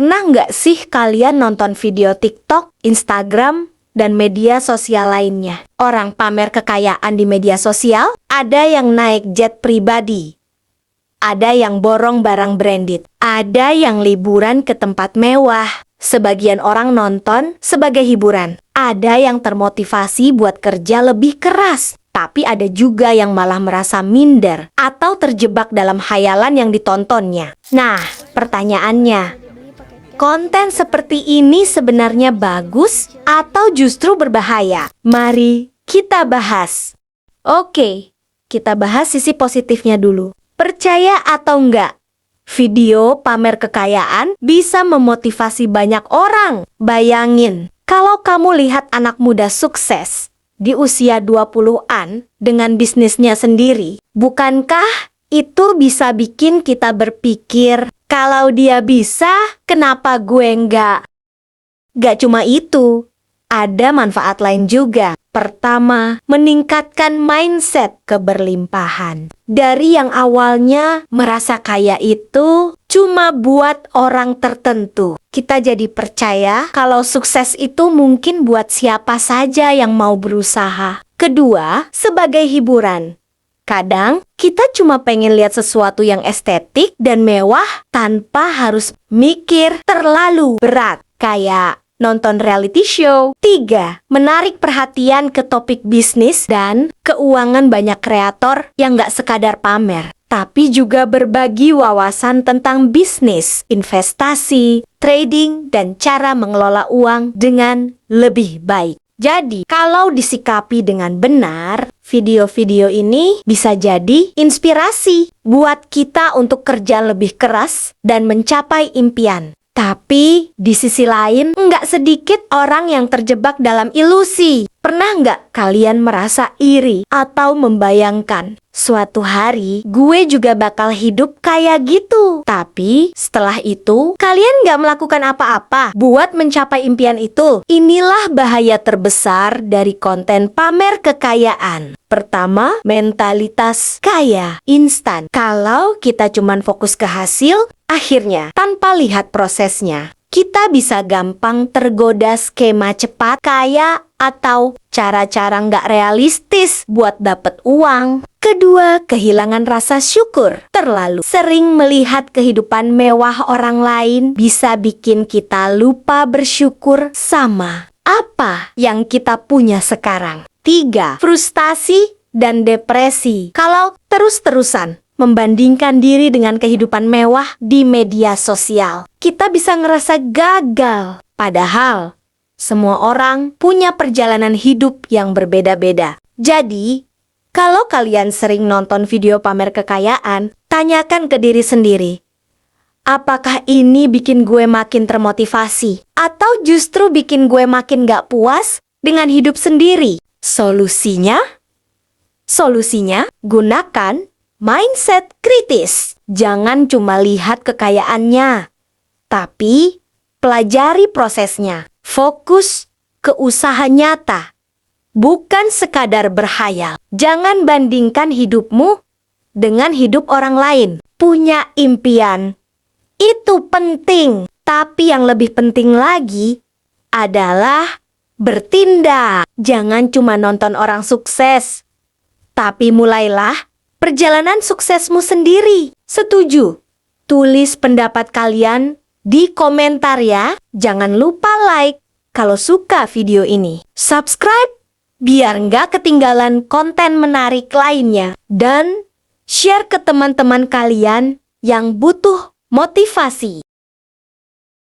Pernah nggak sih kalian nonton video TikTok, Instagram, dan media sosial lainnya? Orang pamer kekayaan di media sosial, ada yang naik jet pribadi, ada yang borong barang branded, ada yang liburan ke tempat mewah. Sebagian orang nonton sebagai hiburan, ada yang termotivasi buat kerja lebih keras. Tapi ada juga yang malah merasa minder atau terjebak dalam khayalan yang ditontonnya. Nah, pertanyaannya, konten seperti ini sebenarnya bagus atau justru berbahaya? Mari kita bahas. Oke, kita bahas sisi positifnya dulu. Percaya atau enggak, video pamer kekayaan bisa memotivasi banyak orang. Bayangin, kalau kamu lihat anak muda sukses di usia 20-an dengan bisnisnya sendiri, bukankah itu bisa bikin kita berpikir, kalau dia bisa, kenapa gue enggak? Gak cuma itu, ada manfaat lain juga. Pertama, meningkatkan mindset keberlimpahan. Dari yang awalnya merasa kaya itu cuma buat orang tertentu, kita jadi percaya kalau sukses itu mungkin buat siapa saja yang mau berusaha. Kedua, sebagai hiburan. Kadang kita cuma pengen lihat sesuatu yang estetik dan mewah tanpa harus mikir terlalu berat, kayak nonton reality show. 3. Menarik perhatian ke topik bisnis dan keuangan. Banyak kreator yang gak sekadar pamer, tapi juga berbagi wawasan tentang bisnis, investasi, trading, dan cara mengelola uang dengan lebih baik. Jadi, kalau disikapi dengan benar, video-video ini bisa jadi inspirasi buat kita untuk kerja lebih keras dan mencapai impian. Tapi di sisi lain, nggak sedikit orang yang terjebak dalam ilusi. Pernah nggak kalian merasa iri atau membayangkan, suatu hari gue juga bakal hidup kayak gitu? Tapi setelah itu, kalian nggak melakukan apa-apa buat mencapai impian itu. Inilah bahaya terbesar dari konten pamer kekayaan. Pertama, mentalitas kaya instan. Kalau kita cuman fokus ke hasil, akhirnya tanpa lihat prosesnya, kita bisa gampang tergoda skema cepat kaya atau cara-cara nggak realistis buat dapet uang. Kedua, kehilangan rasa syukur. Terlalu sering melihat kehidupan mewah orang lain bisa bikin kita lupa bersyukur sama apa yang kita punya sekarang. 3. Frustasi dan depresi. Kalau terus-terusan membandingkan diri dengan kehidupan mewah di media sosial, kita bisa ngerasa gagal. Padahal semua orang punya perjalanan hidup yang berbeda-beda. Jadi, kalau kalian sering nonton video pamer kekayaan, tanyakan ke diri sendiri, apakah ini bikin gue makin termotivasi? Atau justru bikin gue makin gak puas dengan hidup sendiri? Solusinya, gunakan mindset kritis. Jangan cuma lihat kekayaannya, tapi pelajari prosesnya. Fokus ke usaha nyata, bukan sekadar berhayal. Jangan bandingkan hidupmu dengan hidup orang lain. Punya impian, itu penting. Tapi yang lebih penting lagi adalah bertindak. Jangan cuma nonton orang sukses, tapi mulailah perjalanan suksesmu sendiri. Setuju? Tulis pendapat kalian di komentar ya. Jangan lupa like kalau suka video ini. Subscribe biar nggak ketinggalan konten menarik lainnya. Dan share ke teman-teman kalian yang butuh motivasi.